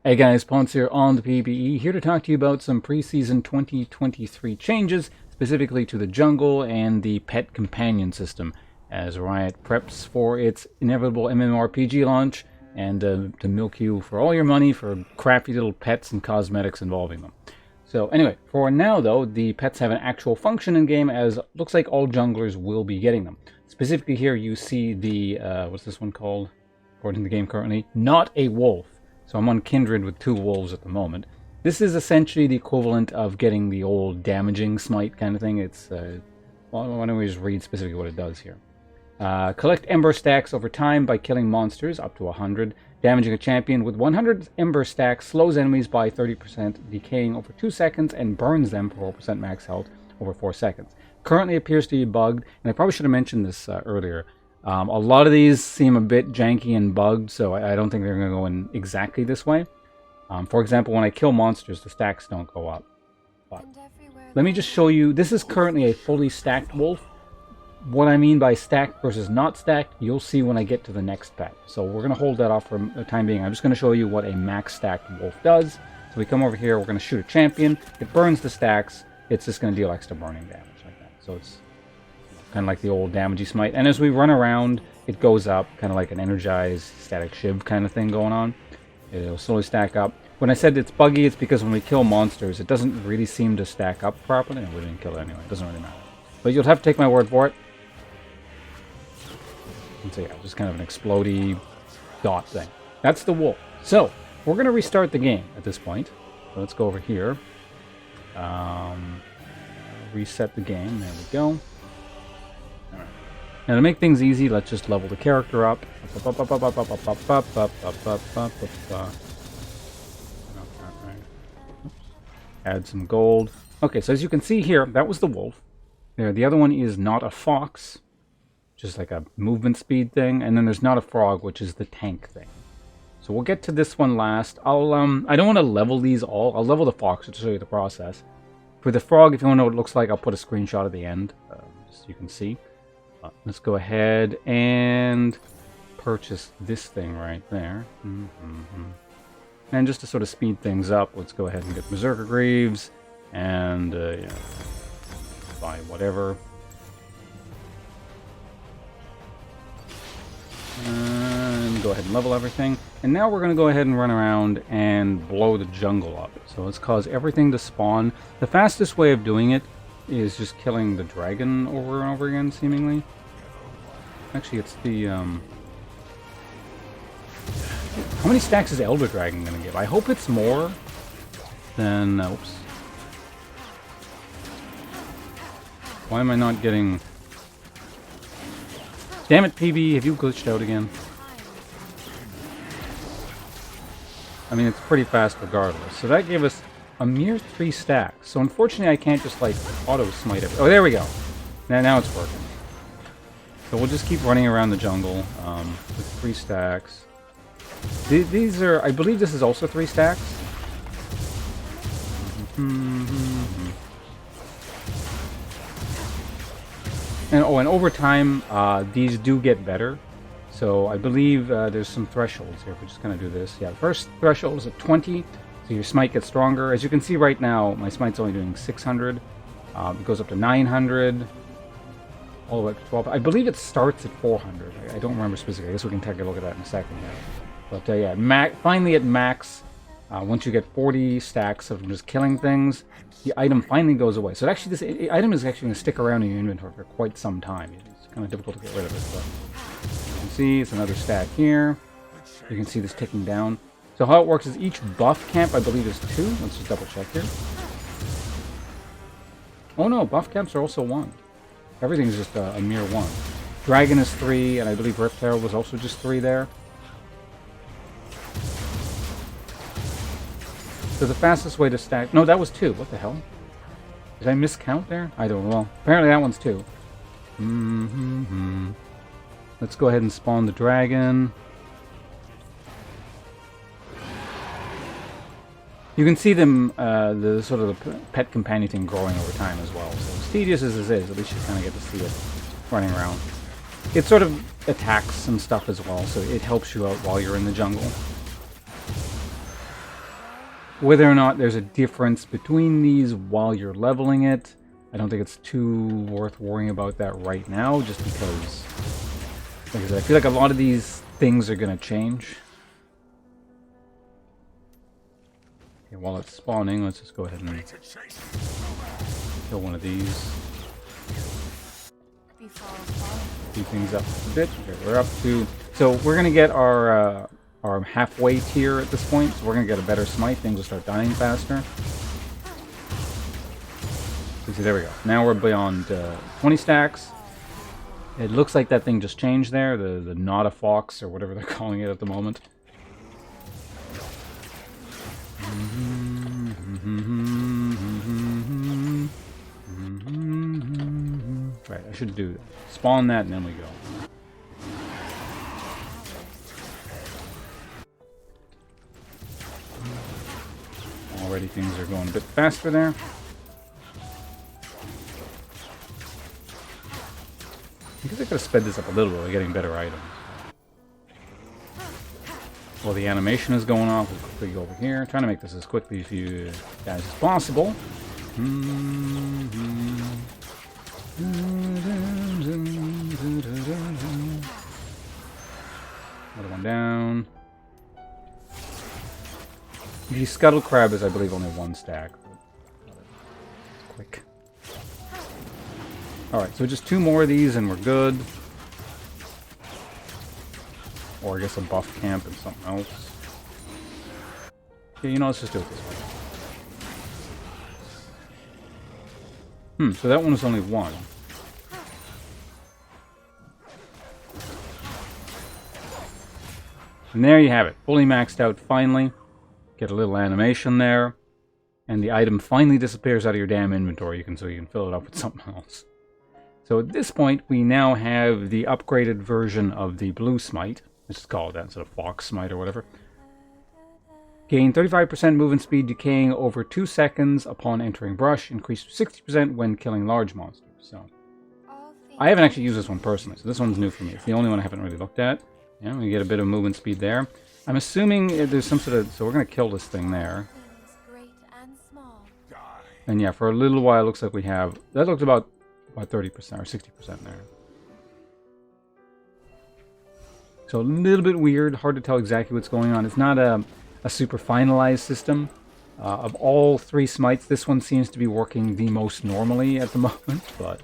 Hey guys, Ponce here on the PBE, here to talk to you about some preseason 2023 changes, specifically to the jungle and the pet companion system, as Riot preps for its inevitable MMORPG launch, and to milk you for all your money for crappy little pets and cosmetics involving them. So anyway, for now though, the pets have an actual function in game, as looks like all junglers will be getting them. Specifically here you see the, what's this one called, according to the game currently? Not a wolf. So I'm on Kindred with 2 wolves at the moment. This is essentially the equivalent of getting the old damaging Smite kind of thing. It's, why don't we just read specifically what it does here. Collect Ember stacks over time by killing monsters, up to 100. Damaging a champion with 100 Ember stacks slows enemies by 30%, decaying over 2 seconds, and burns them for 4% max health over 4 seconds. Currently appears to be bugged, and I probably should have mentioned this earlier. A lot of these seem a bit janky and bugged, so I don't think they're going to go in exactly this way. For example, when I kill monsters, the stacks don't go up. But let me just show you. This is currently a fully stacked wolf. What I mean by stacked versus not stacked, you'll see when I get to the next pet. So we're going to hold that off for the time being. I'm just going to show you what a max stacked wolf does. So we come over here, we're going to shoot a champion. It burns the stacks. It's just going to deal extra burning damage like that. So it's kind of like the old damagey Smite. And as we run around, it goes up, kind of like an energized static shiv kind of thing going on. It'll slowly stack up. When I said it's buggy, it's because when we kill monsters, it doesn't really seem to stack up properly. And we didn't kill it anyway. It doesn't really matter. But you'll have to take my word for it. And so yeah, just kind of an explodey dot thing. That's the wolf. So we're going to restart the game at this point. So let's go over here. Reset the game. There we go. Now to make things easy, let's just level the character up. Add some gold. Okay, so as you can see here, that was the wolf. There, the other one is not a fox, just like a movement speed thing, and then there's not a frog, which is the tank thing. So we'll get to this one last. I don't want to level these all. I'll level the fox to show you the process. For the frog, if you want to know what it looks like, I'll put a screenshot at the end, so you can see. Let's go ahead and purchase this thing right there. And just to sort of speed things up, let's go ahead and get Berserker Greaves and yeah, buy whatever. And go ahead and level everything. And now we're going to go ahead and run around and blow the jungle up. So let's cause everything to spawn. The fastest way of doing it is just killing the dragon over and over again, seemingly. Actually, it's the, how many stacks is Elder Dragon going to give? I hope it's more than, oops. Why am I not getting... Damn it, PB, have you glitched out again? I mean, it's pretty fast regardless. So that gave us a mere 3 stacks. So unfortunately, I can't just, like, auto-smite it. Oh, there we go. Now it's working. So we'll just keep running around the jungle with 3 stacks. These are, I believe this is also 3 stacks. And over time, these do get better. So I believe there's some thresholds here. If we just kind of do this. Yeah, the first threshold is at 20. So your smite gets stronger. As you can see right now, my smite's only doing 600. It goes up to 900. All the way up to 12. I believe it starts at 400. I don't remember specifically. I guess we can take a look at that in a second. But yeah, finally at max, once you get 40 stacks of just killing things, the item finally goes away. So actually, this item is actually going to stick around in your inventory for quite some time. It's kind of difficult to get rid of it. But you can see it's another stack here. You can see this ticking down. So how it works is each buff camp, I believe, is 2. Let's just double check here. Oh no, buff camps are also 1. Everything's just a mere 1. Dragon is 3, and I believe Rift Herald was also just 3 there. So the fastest way to stack... No, that was 2. What the hell? Did I miscount there? I don't know. Apparently that one's 2. Let's go ahead and spawn the dragon. You can see them, the sort of the pet companion thing growing over time as well. So as tedious as this is, at least you kind of get to see it running around. It sort of attacks some stuff as well, so it helps you out while you're in the jungle. Whether or not there's a difference between these while you're leveling it, I don't think it's too worth worrying about that right now, just because, like I said, I feel like a lot of these things are going to change. Okay, while it's spawning, let's just go ahead and kill one of these. Speed things up a bit. Okay, we're up to... So we're going to get our halfway tier at this point, so we're going to get a better smite. Things will start dying faster. So there we go. Now we're beyond 20 stacks. It looks like that thing just changed there, the not a fox, or whatever they're calling it at the moment. Right, I should do that. Spawn that and then we go. Already things are going a bit faster there. I guess I could have sped this up a little bit by getting better items. While the animation is going off, we'll quickly go over here. Trying to make this as quickly for you guys as possible. Another one down. The scuttle crab is, I believe, only one stack. Quick. Alright, so just 2 more of these and we're good. Or I guess a buff camp and something else. Okay, you know, let's just do it this way. So that one was only 1. And there you have it. Fully maxed out finally. Get a little animation there. And the item finally disappears out of your damn inventory. So you can fill it up with something else. So at this point, we now have the upgraded version of the blue smite. Let's just call it that instead of fox smite or whatever. Gain 35% movement speed, decaying over 2 seconds upon entering brush. Increased to 60% when killing large monsters. So I haven't actually used this one personally, so this one's new for me. It's the only one I haven't really looked at. Yeah, we get a bit of movement speed there. I'm assuming there's some sort of... So we're going to kill this thing there. And yeah, for a little while, it looks like we have... That looks about 30% or 60% there. So a little bit weird. Hard to tell exactly what's going on. It's not a super finalized system. Of all 3 smites, this one seems to be working the most normally at the moment. But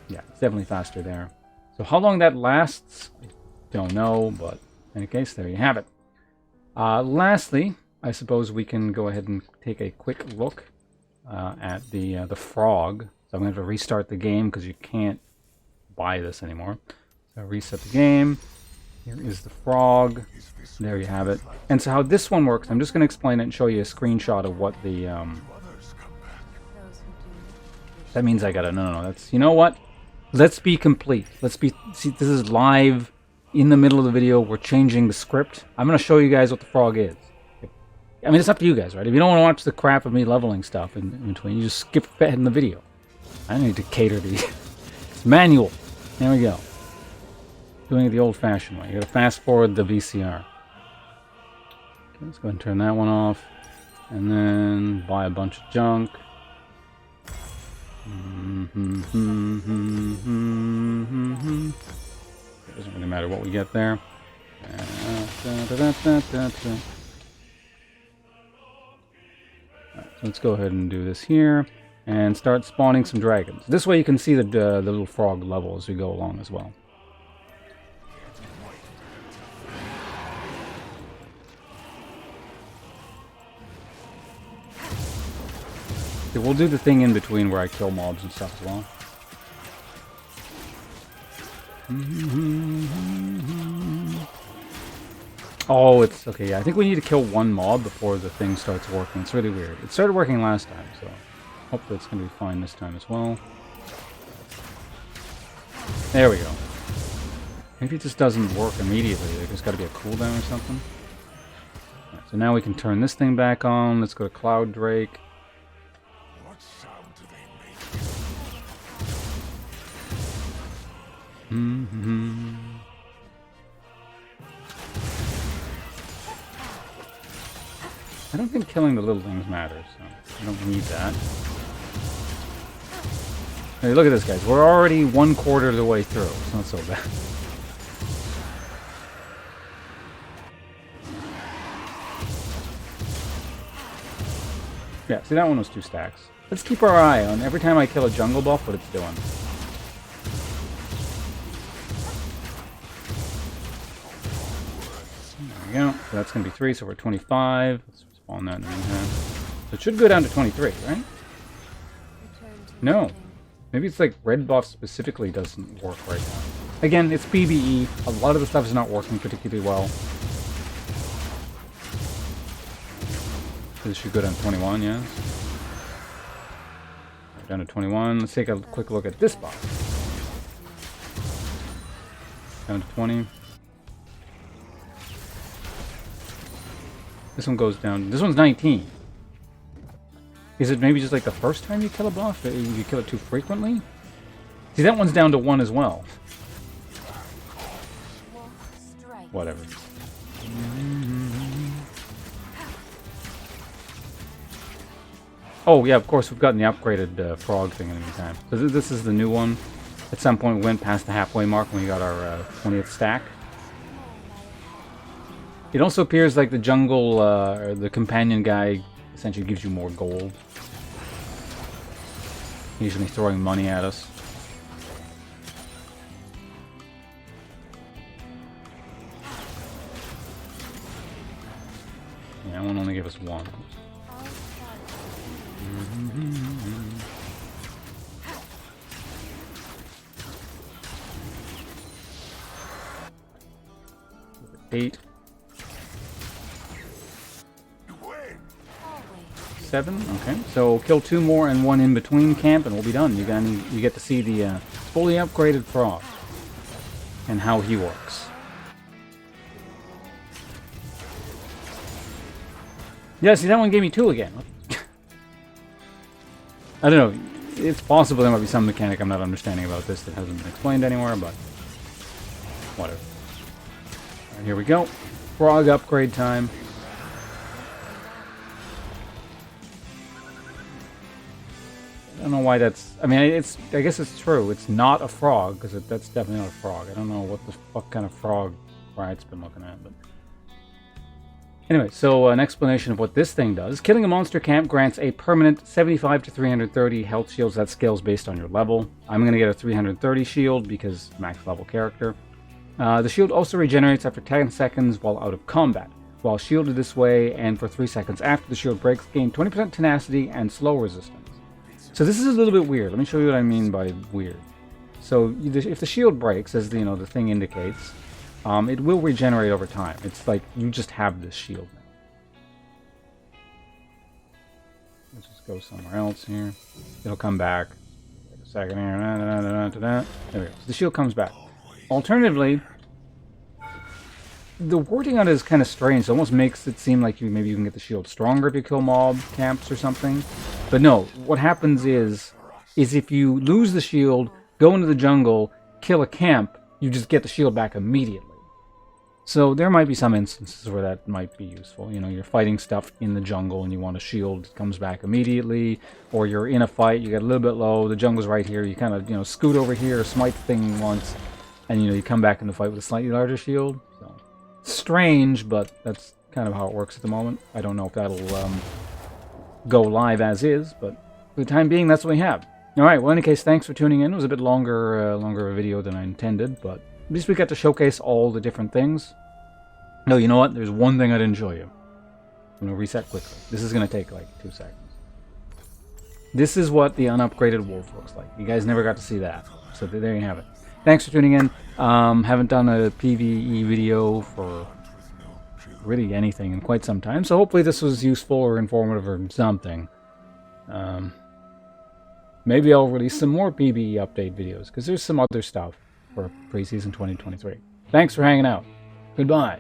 yeah, it's definitely faster there. So how long that lasts, I don't know, but in any case, there you have it. Lastly, I suppose we can go ahead and take a quick look at the frog. So I'm going to have to restart the game because you can't buy this anymore. So reset the game. Here is the frog. There you have it. And so how this one works, I'm just going to explain it and show you a screenshot of what the... That means I gotta... No, that's... You know what? Let's be complete. Let's be... See, this is live in the middle of the video. We're changing the script. I'm going to show you guys what the frog is. I mean, it's up to you guys, right? If you don't want to watch the crap of me leveling stuff in between, you just skip ahead in the video. I need to cater to you. It's manual. There we go. Doing it the old-fashioned way. You gotta fast forward the VCR. Okay, let's go ahead and turn that one off. And then buy a bunch of junk. It doesn't really matter what we get there. Right, so let's go ahead and do this here. And start spawning some dragons. This way you can see the little frog level as we go along as well. Okay, we'll do the thing in between where I kill mobs and stuff as well. Oh, it's... Okay, yeah, I think we need to kill 1 mob before the thing starts working. It's really weird. It started working last time, so... Hopefully it's going to be fine this time as well. There we go. Maybe it just doesn't work immediately. There's got to be a cooldown or something. Right, so now we can turn this thing back on. Let's go to Cloud Drake. What sound do they make? I don't think killing the little things matters, so I don't need that. Hey, look at this, guys. We're already 1/4 of the way through. It's not so bad. Yeah, see, that one was 2 stacks. Let's keep our eye on every time I kill a jungle buff, what it's doing. There we go. So that's going to be 3, so we're 25. Let's spawn that in the meantime. So it should go down to 23, right? No. Maybe it's like red buff specifically doesn't work right now. Again, it's PvE. A lot of the stuff is not working particularly well. This should go down to 21, yeah. Down to 21. Let's take a quick look at this box. Down to 20. This one goes down. This one's 19. Is it maybe just like the first time you kill a buff? You kill it too frequently? See, that one's down to 1 as well. Whatever. Oh, yeah, of course, we've gotten the upgraded frog thing in the meantime. So this is the new one. At some point, we went past the halfway mark when we got our 20th stack. It also appears like the jungle, or the companion guy, essentially gives you more gold. Usually throwing money at us. Yeah, that one only gave us 1. Eight. 7. Okay, so kill 2 more and 1 in between camp, and we'll be done. You get to see the fully upgraded frog and how he works. Yeah, see, that one gave me 2 again. I don't know. It's possible there might be some mechanic I'm not understanding about this that hasn't been explained anywhere, but whatever. All right, here we go. Frog upgrade time. I don't know why that's... I mean, I guess it's true. It's not a frog, because that's definitely not a frog. I don't know what the fuck kind of frog Riot's been looking at, but... Anyway, so an explanation of what this thing does. Killing a monster camp grants a permanent 75 to 330 health shields. That scales based on your level. I'm going to get a 330 shield because max level character. The shield also regenerates after 10 seconds while out of combat. While shielded this way and for 3 seconds after the shield breaks, gain 20% tenacity and slow resistance. So this is a little bit weird. Let me show you what I mean by weird. So if the shield breaks, as the thing indicates, it will regenerate over time. It's like you just have this shield now. Let's just go somewhere else here. It'll come back. Wait a second here. There we go. So the shield comes back. Alternatively, the wording on it is kind of strange. It almost makes it seem like maybe you can get the shield stronger if you kill mob camps or something. But no, what happens is if you lose the shield, go into the jungle, kill a camp, you just get the shield back immediately. So there might be some instances where that might be useful. You're fighting stuff in the jungle and you want a shield that comes back immediately, or you're in a fight, you get a little bit low, the jungle's right here, you kind of scoot over here, smite the thing once, and you come back in the fight with a slightly larger shield. So strange, but that's kind of how it works at the moment. I don't know if that'll go live as is, but for the time being, that's what we have. All right. Well, in any case, thanks for tuning in. It was a bit longer a video than I intended, but at least we got to showcase all the different things. No, you know what? There's one thing I didn't show you. I'm gonna reset quickly. This is gonna take like 2 seconds. This is what the unupgraded wolf looks like. You guys never got to see that, so there you have it. Thanks for tuning in. Haven't done a PvE video for really anything in quite some time, so hopefully this was useful or informative or something. Maybe I'll release some more PvE update videos, because there's some other stuff for preseason 2023. Thanks for hanging out. Goodbye.